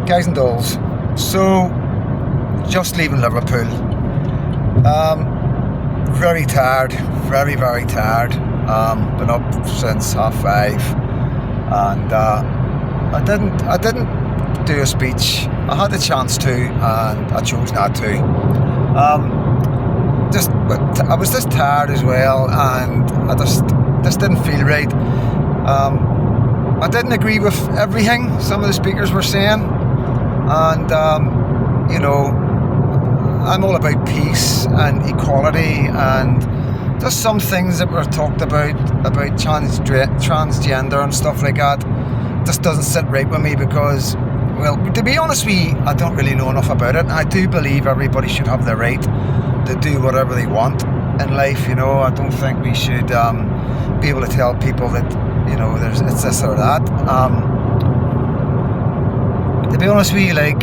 Guys and dolls, so just leaving Liverpool. Very tired, very, very tired. Been up since 5:30, and I didn't do a speech. I had the chance to, and I chose not to. I was just tired as well, and I just didn't feel right. I didn't agree with everything some of the speakers were saying, and I'm all about peace and equality, and just some things that were talked about transgender and stuff like that just doesn't sit right with me, because, well, to be honest with you, I don't really know enough about it. I do believe everybody should have the right to do whatever they want in life. I don't think we should be able to tell people that it's this or that. To be honest with you, I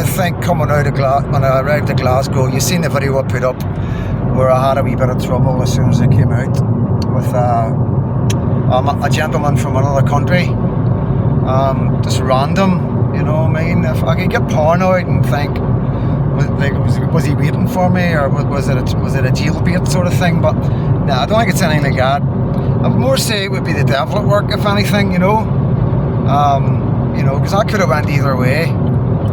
think coming out of when I arrived at Glasgow, you seen the video I put up where I had a wee bit of trouble as soon as I came out with a gentleman from another country, just random. If I could get paranoid and think, was he waiting for me, or was it a jailbait sort of thing? But no, I don't think it's anything like that. I would more say it would be the devil at work, if anything. Because I could have went either way,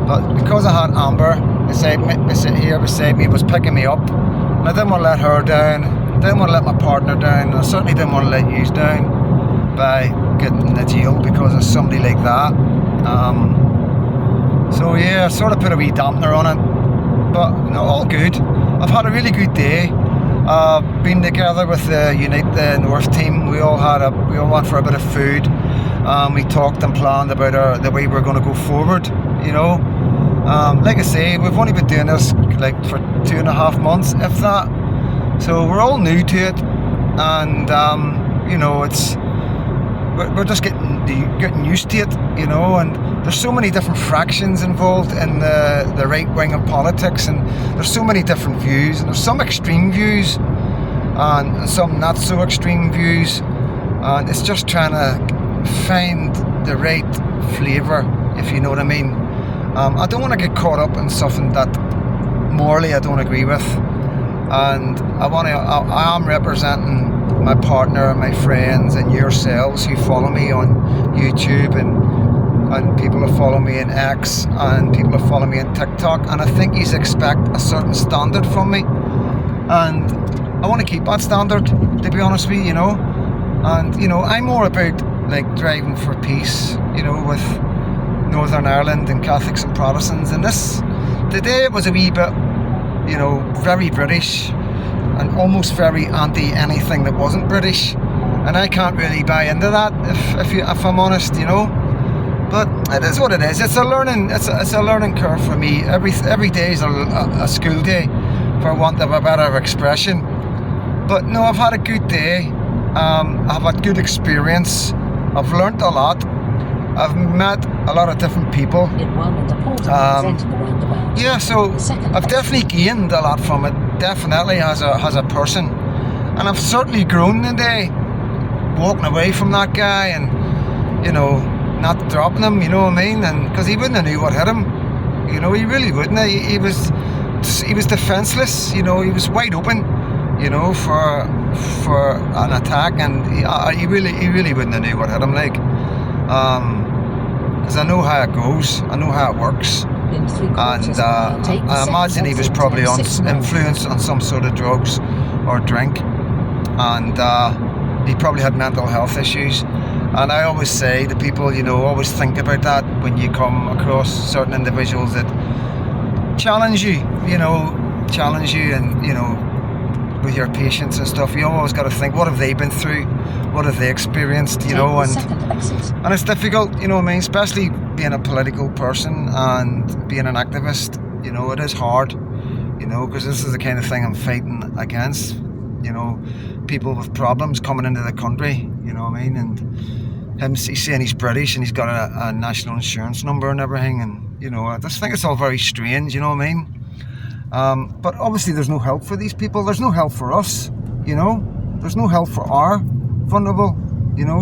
but because I had Amber beside me, was picking me up, and I didn't want to let her down, didn't want to let my partner down, and I certainly didn't want to let you down by getting in the jail because of somebody like that. So yeah, I sort of put a wee dampener on it, but all good. I've had a really good day. Been together with the Unite the North team. We all went for a bit of food. We talked and planned about the way we're going to go forward. Like I say, we've only been doing this for 2.5 months, if that. So we're all new to it, and we're just getting used to it, and there's so many different fractions involved in the right wing of politics, and there's so many different views, and there's some extreme views and some not so extreme views, and it's just trying to find the right flavour, if you know what I mean. I don't want to get caught up in something that morally I don't agree with, and I am representing my partner, my friends, and yourselves who follow me on YouTube, and people who follow me in X, and people who follow me in TikTok, and I think you expect a certain standard from me, and I want to keep that standard, to be honest with you, and I'm more about driving for peace, with Northern Ireland and Catholics and Protestants, and today it was a wee bit, very British, and almost very anti anything that wasn't British, and I can't really buy into that if I'm honest, But it is what it is. It's a learning curve for me. Every day is a school day, for want of a better expression. But no, I've had a good day. I've had good experience. I've learnt a lot. I've met a lot of different people. Yeah, so I've definitely gained a lot from it. Definitely as a person, and I've certainly grown today, walking away from that guy, and not dropping him. You know what I mean? And because he wouldn't have knew what hit him. He really wouldn't. He was defenseless. He was wide open. For an attack, and he really wouldn't have knew what hit him. Because I know how it goes. I know how it works. And I imagine he was probably influenced on some sort of drugs or drink, and he probably had mental health issues. And I always say to people, always think about that when you come across certain individuals that challenge you, and with your patience and stuff. You always got to think, what have they been through? What have they experienced? And it's difficult, especially being a political person and being an activist. It is hard, because this is the kind of thing I'm fighting against. People with problems coming into the country. And he's saying he's British and he's got a national insurance number and everything. And I just think it's all very strange. But obviously there's no help for these people. There's no help for us, There's no help for our vulnerable,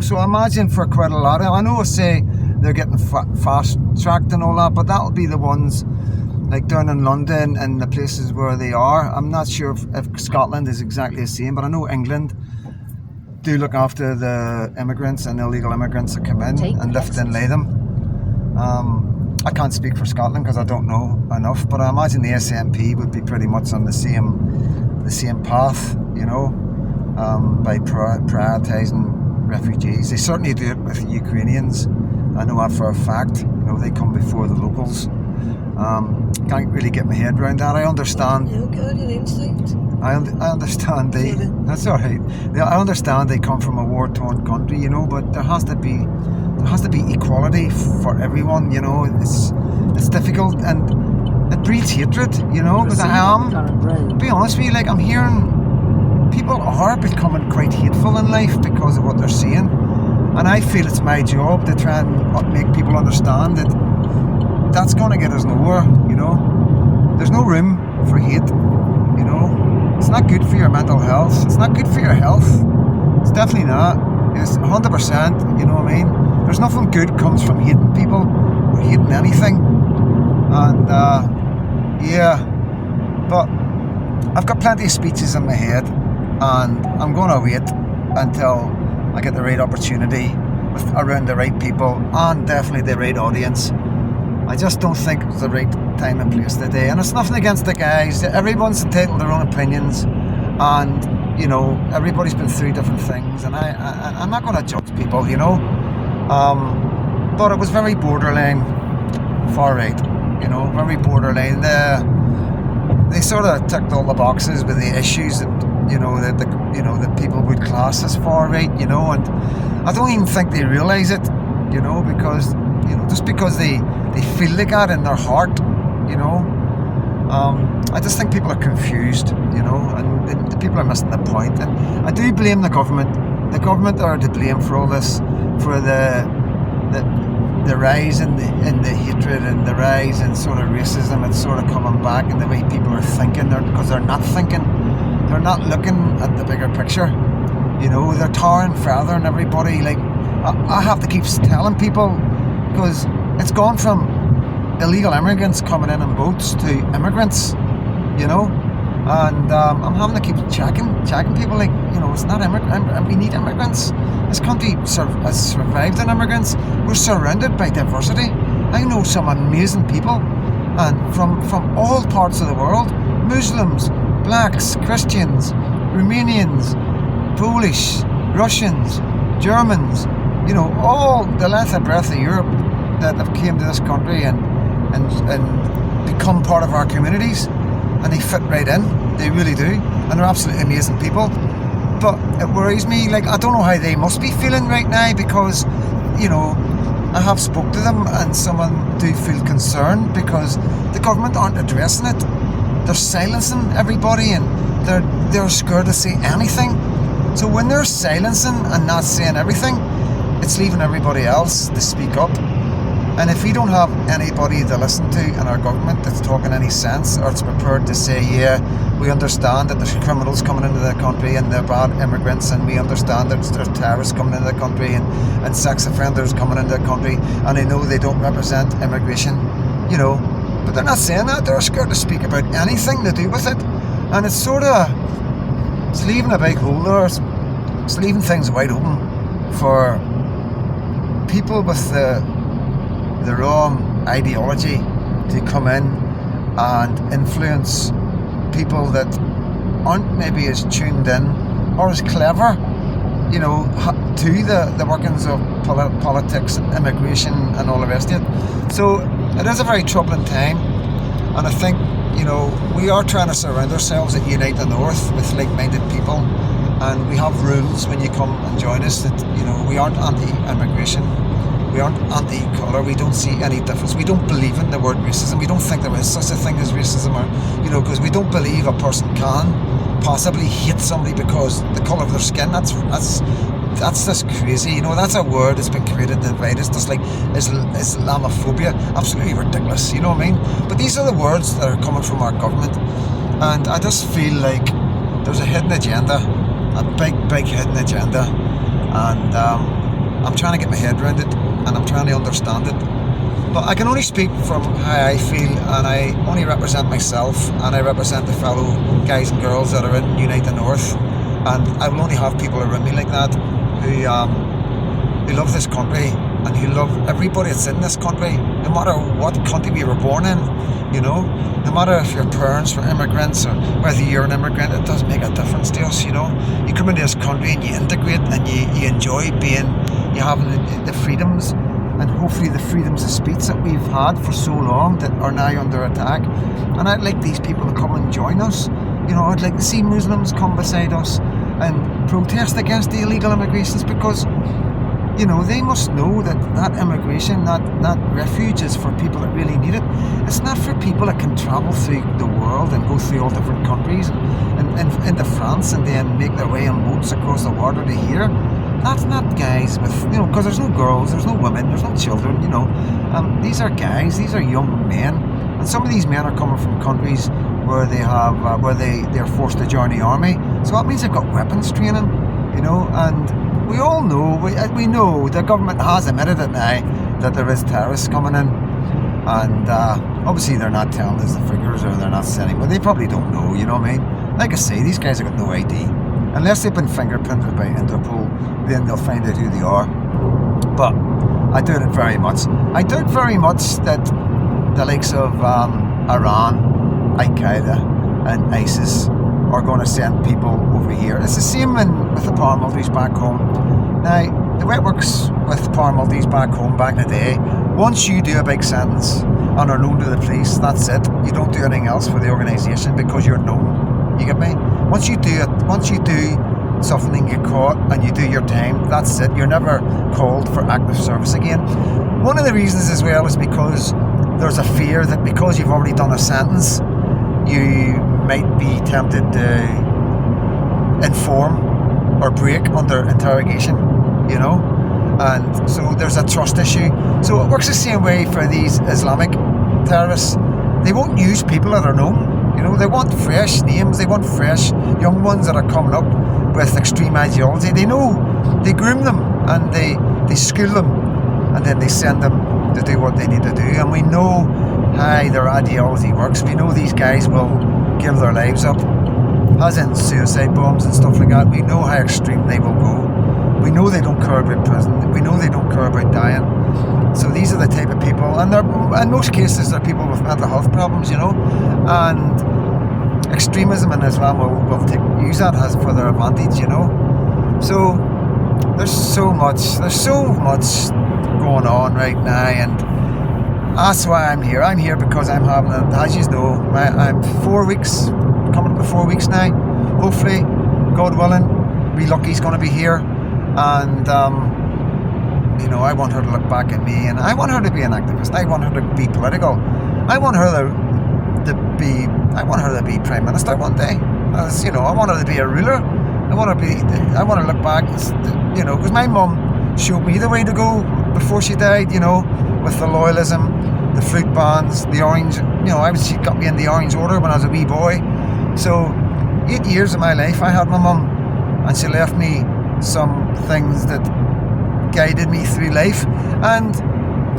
So I imagine for quite a lot of, I know I say they're getting fast-tracked and all that, but that'll be the ones like down in London and the places where they are. I'm not sure if Scotland is exactly the same, but I know England do look after the immigrants and illegal immigrants that come in and lift and lay them. I can't speak for Scotland because I don't know enough, but I imagine the SNP would be pretty much on the same path, you know, by prioritising refugees. They certainly do it with Ukrainians. I know that for a fact. You know, they come before the locals. Can't really get my head around that. I understand. I understand they. That's all right. I understand they come from a war-torn country, you know, but there has to be equality for everyone. You know, it's difficult and it breeds hatred. You know, because to be honest with you, like I'm hearing people are becoming quite hateful in life because of what they're seeing, and I feel it's my job to try and make people understand that that's going to get us nowhere. You know, there's no room for hate. You know. It's not good for your mental health. It's not good for your health. It's definitely not. It's 100%, you know what I mean? There's nothing good comes from hating people or hating anything. And, yeah. But I've got plenty of speeches in my head and I'm going to wait until I get the right opportunity around the right people and definitely the right audience. I just don't think it's the right time and place today. And it's nothing against the guys. Everyone's entitled to their own opinions. And, you know, everybody's been through different things. And I'm not going to judge people, you know. But it was very borderline far right, you know, very borderline. They sort of ticked all the boxes with the issues that, you know, that people would class as far right, you know. And I don't even think they realise it, you know, because... You know, just because they feel like that in their heart, you know. I just think people are confused, you know, and the people are missing the point. And I do blame the government. The government are to blame for all this, for the rise in the hatred and the rise in sort of racism. It's sort of coming back in the way people are thinking. Because they're not thinking, they're not looking at the bigger picture. You know, they're tarring, feathering everybody. Like I have to keep telling people. Because it's gone from illegal immigrants coming in boats to immigrants, you know, and I'm having to keep checking people, like, you know, it's not we need immigrants. This country has survived on immigrants. We're surrounded by diversity. I know some amazing people, and from all parts of the world: Muslims, blacks, Christians, Romanians, Polish, Russians, Germans. You know, all the length and breadth of Europe that have came to this country and become part of our communities, and they fit right in. They really do, and they're absolutely amazing people. But it worries me. Like, I don't know how they must be feeling right now, because, you know, I have spoke to them, and someone do feel concerned because the government aren't addressing it. They're silencing everybody, and they're scared to say anything. So when they're silencing and not saying everything, it's leaving everybody else to speak up. And if we don't have anybody to listen to in our government that's talking any sense, or it's prepared to say, yeah, we understand that there's criminals coming into the country and they're bad immigrants, and we understand that there's terrorists coming into the country and sex offenders coming into the country, and they know they don't represent immigration, you know, but they're not saying that. They're scared to speak about anything to do with it. And it's sort of, it's leaving a big hole there. It's leaving things wide open for people with the wrong ideology to come in and influence people that aren't maybe as tuned in or as clever, you know, to the workings of politics and immigration and all the rest of it. So it is a very troubling time, and I think, you know, we are trying to surround ourselves at Unite the North with like-minded people, and we have rules when you come and join us that, you know, we aren't anti-immigration. We aren't anti-colour. We don't see any difference. We don't believe in the word racism. We don't think there is such a thing as racism, or, you know, because we don't believe a person can possibly hate somebody because the colour of their skin. That's just crazy. You know, that's a word that's been created to divide us, just like Islamophobia. Absolutely ridiculous. You know what I mean? But these are the words that are coming from our government, and I just feel like there's a hidden agenda, a big hidden agenda, and I'm trying to get my head around it. and I'm trying to understand it. But I can only speak from how I feel, and I only represent myself, and I represent the fellow guys and girls that are in Unite the North. And I will only have people around me like that who love this country and who love everybody that's in this country, no matter what country we were born in. No matter if your parents were immigrants or whether you're an immigrant, it doesn't make a difference to us. You come into this country and you integrate and you enjoy you having the freedoms, and hopefully the freedoms of speech that we've had for so long that are now under attack. And I'd like these people to come and join us. I'd like to see Muslims come beside us and protest against the illegal immigrations, because they must know that immigration, that refuge is for people that really need it. It's not for people that can travel through the world and go through all different countries and into France and then make their way on boats across the water to here. That's not guys with, because there's no girls, there's no women, there's no children, these are guys, these are young men. And some of these men are coming from countries where they're forced to join the army. So that means they've got weapons training, and we all know, we know the government has admitted it now that there is terrorists coming in, and obviously they're not telling us the figures, or they're not saying, but they probably don't know, you know what I mean? Like I say, these guys have got no ID. Unless they've been fingerprinted by Interpol, then they'll find out who they are. But I doubt it very much. I doubt very much that the likes of Iran, Al-Qaeda and ISIS are going to send people over here. It's the same with the paramilitaries back home. Now, the way it works with paramilitaries back home back in the day, once you do a big sentence and are known to the police, that's it. You don't do anything else for the organisation because you're known. You get me? Once you do something and get caught and you do your time, that's it. You're never called for active service again. One of the reasons as well is because there's a fear that because you've already done a sentence, you might be tempted to inform or break under interrogation, and so there's a trust issue. So it works the same way for these Islamic terrorists. They won't use people that are known. They want fresh names, they want fresh young ones that are coming up with extreme ideology. They know, they groom them and they school them, and then they send them to do what they need to do. And we know how their ideology works. We know these guys will give their lives up, as in suicide bombs and stuff like that. We know how extreme they will go. We know they don't care about prison. We know they don't care about dying. So these are the type of people, and in most cases they're people with mental health problems, and extremism in Islam will use that as for their advantage, So there's so much going on right now, and that's why I'm here. I'm here because I'm having, as you know, I'm 4 weeks, coming up to 4 weeks now. Hopefully, God willing, wee Lucky's going to be here, and I want her to look back at me, and I want her to be an activist. I want her to be political. I want her to be Prime Minister one day. I want her to be a ruler. I want to look back, because my mum showed me the way to go before she died, with the loyalism, the fruit bands, the orange, she got me in the Orange Order when I was a wee boy. So 8 years of my life I had my mum, and she left me some things that guided me through life. And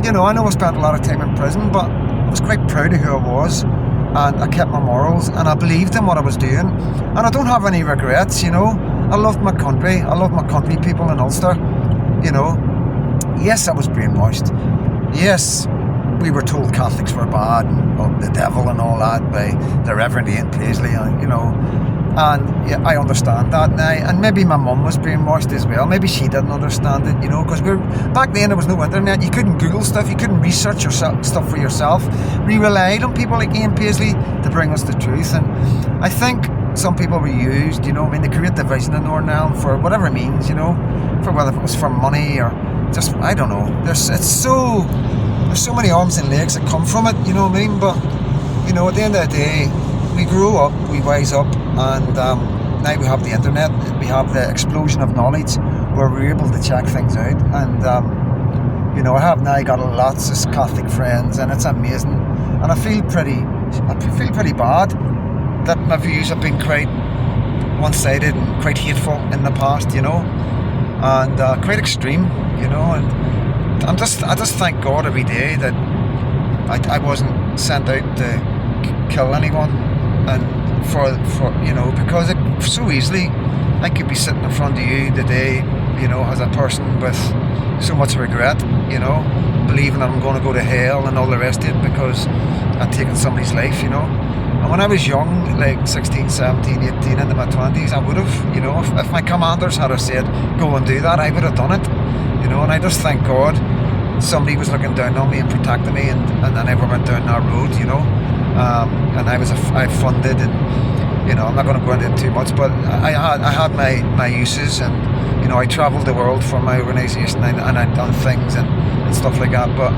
I know I spent a lot of time in prison, but I was quite proud of who I was, and I kept my morals, and I believed in what I was doing, and I don't have any regrets. I loved my country. I love my country people in Ulster. Yes, I was brainwashed. Yes, we were told Catholics were bad and the devil and all that by the Reverend Ian Paisley, and and yeah, I understand that now. And maybe my mum was brainwashed as well. Maybe she didn't understand it, because back then there was no internet. You couldn't Google stuff. You couldn't research stuff for yourself. We relied on people like Ian Paisley to bring us the truth. And I think some people were used, to create division in Northern Ireland for whatever means, for whether it was for money or just, I don't know. There's so many arms and legs that come from it, But at the end of the day, we grow up, we wise up, and now we have the internet, we have the explosion of knowledge where we're able to check things out. And I have now got lots of Catholic friends, and it's amazing. And I feel pretty bad that my views have been quite one-sided and quite hateful in the past, and quite extreme, and I just thank God every day that I wasn't sent out to kill anyone, and for because it so easily I could be sitting in front of you today, as a person with so much regret, believing that I'm going to go to hell and all the rest of it because I'd taken somebody's life, And when I was young, like 16, 17, 18, into my 20s, I would have, if my commanders had have said, go and do that, I would have done it, and I just thank God somebody was looking down on me and protecting me, and I never went down that road, and I funded, and, I'm not going to go into it too much, but I had my uses, and, I travelled the world for my organisation, and I'd done things and stuff like that, but,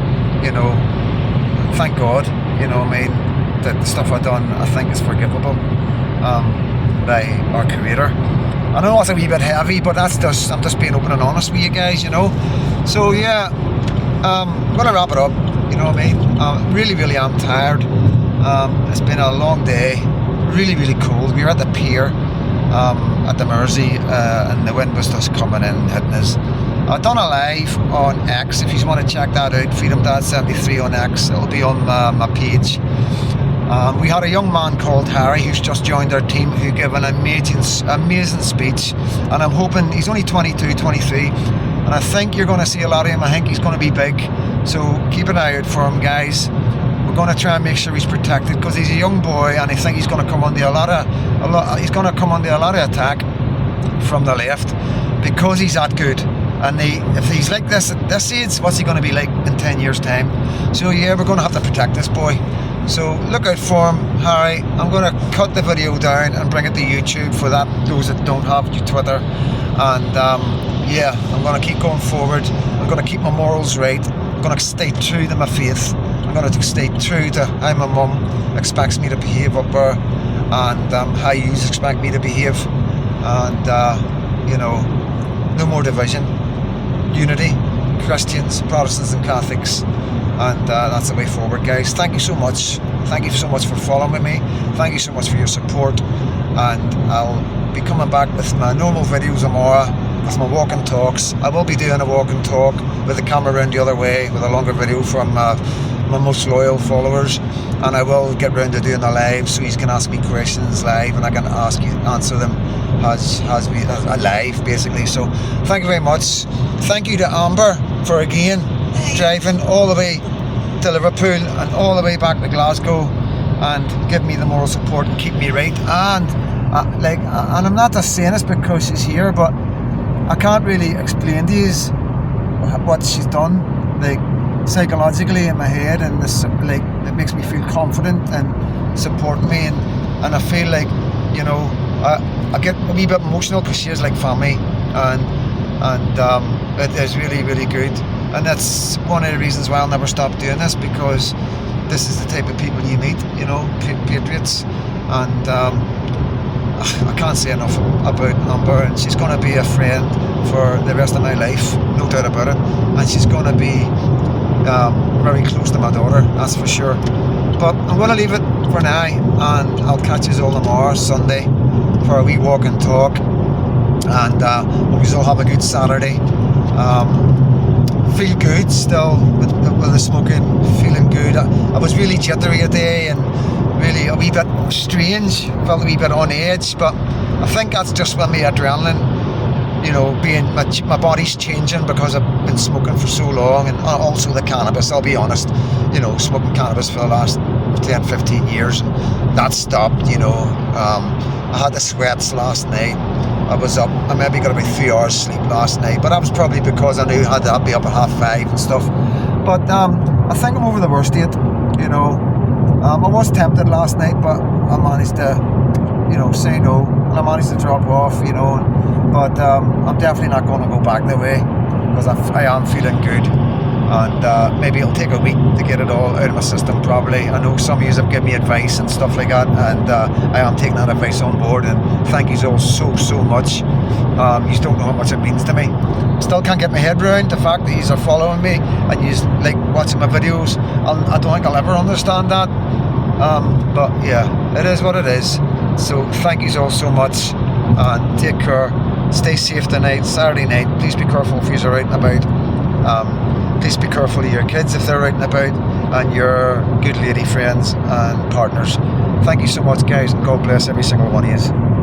thank God, that the stuff I've done, I think is forgivable by our Creator. I know it's a wee bit heavy, but I'm just being open and honest with you guys, So yeah, I'm gonna wrap it up. You know what I mean? Really, really, I'm tired. It's been a long day. Really, really cold. We were at the pier at the Mersey, and the wind was just coming in and hitting us. I've done a live on X. If you want to check that out, Freedom Dad 73 on X. It'll be on my page. We had a young man called Harry who's just joined our team, who gave an amazing speech, and I'm hoping he's only 22, 23, and I think you're going to see a lot of him. I think he's going to be big, so keep an eye out for him, guys. We're going to try and make sure he's protected because he's a young boy, and I think he's going to come under a lot of attack from the left because he's that good. And if he's like this at this age, what's he going to be like in 10 years' time? So yeah, we're going to have to protect this boy. So look out for him, Harry. I'm going to cut the video down and bring it to YouTube for those that don't have Twitter. And yeah, I'm going to keep going forward. I'm going to keep my morals right. I'm going to stay true to my faith. I'm going to stay true to how my mum expects me to behave up there, and how you expect me to behave. And no more division. Unity, Christians, Protestants and Catholics, and that's the way forward, guys. Thank you so much. Thank you so much for following with me. Thank you so much for your support, and I'll be coming back with my normal videos tomorrow with my walk and talks. I will be doing a walk and talk with the camera around the other way with a longer video from my most loyal followers, and I will get round to doing a live so you can ask me questions live and I can answer them as live, basically. So thank you very much. Thank you to Amber for again driving all the way to Liverpool and all the way back to Glasgow and giving me the moral support and keep me right. And and I'm not just saying this because she's here, but I can't really explain to you what she's done, psychologically in my head, and this, it makes me feel confident and supporting me, and I feel like, I get a wee bit emotional because she is like family, and it is really, really good, and that's one of the reasons why I'll never stop doing this, because this is the type of people you meet, patriots, and I can't say enough about Amber, and she's going to be a friend for the rest of my life, no doubt about it, and she's going to be very close to my daughter, that's for sure. But I'm going to leave it for now, and I'll catch you all tomorrow, Sunday, for a wee walk and talk, and hope you all have a good Saturday. Feel good still with the smoking, feeling good. I was really jittery today and really a wee bit strange, felt a wee bit on edge, but I think that's just when my adrenaline, being my body's changing because I've been smoking for so long, and also the cannabis. I'll be honest, smoking cannabis for the last 10-15 years, and that stopped. I had the sweats last night. I was up, I maybe got about 3 hours sleep last night, but that was probably because I knew I had to be up at 5:30 and stuff. But I think I'm over the worst of it. I was tempted last night, but I managed to say no, and I managed to drop off, but I'm definitely not going to go back that way, because I am feeling good, and maybe it'll take a week to get it all out of my system probably. I know some of you have given me advice and stuff like that, and I am taking that advice on board, and thank you all so much. You don't know how much it means to me. Still can't get my head around the fact that you are following me and you like watching my videos. I don't think I'll ever understand that, but yeah, it is what it is. So thank you all so much, and take care. Stay safe tonight, Saturday night. Please be careful if you're out and about. please be careful of your kids if they're out and about, and your good lady friends and partners. Thank you so much, guys, and God bless every single one of you.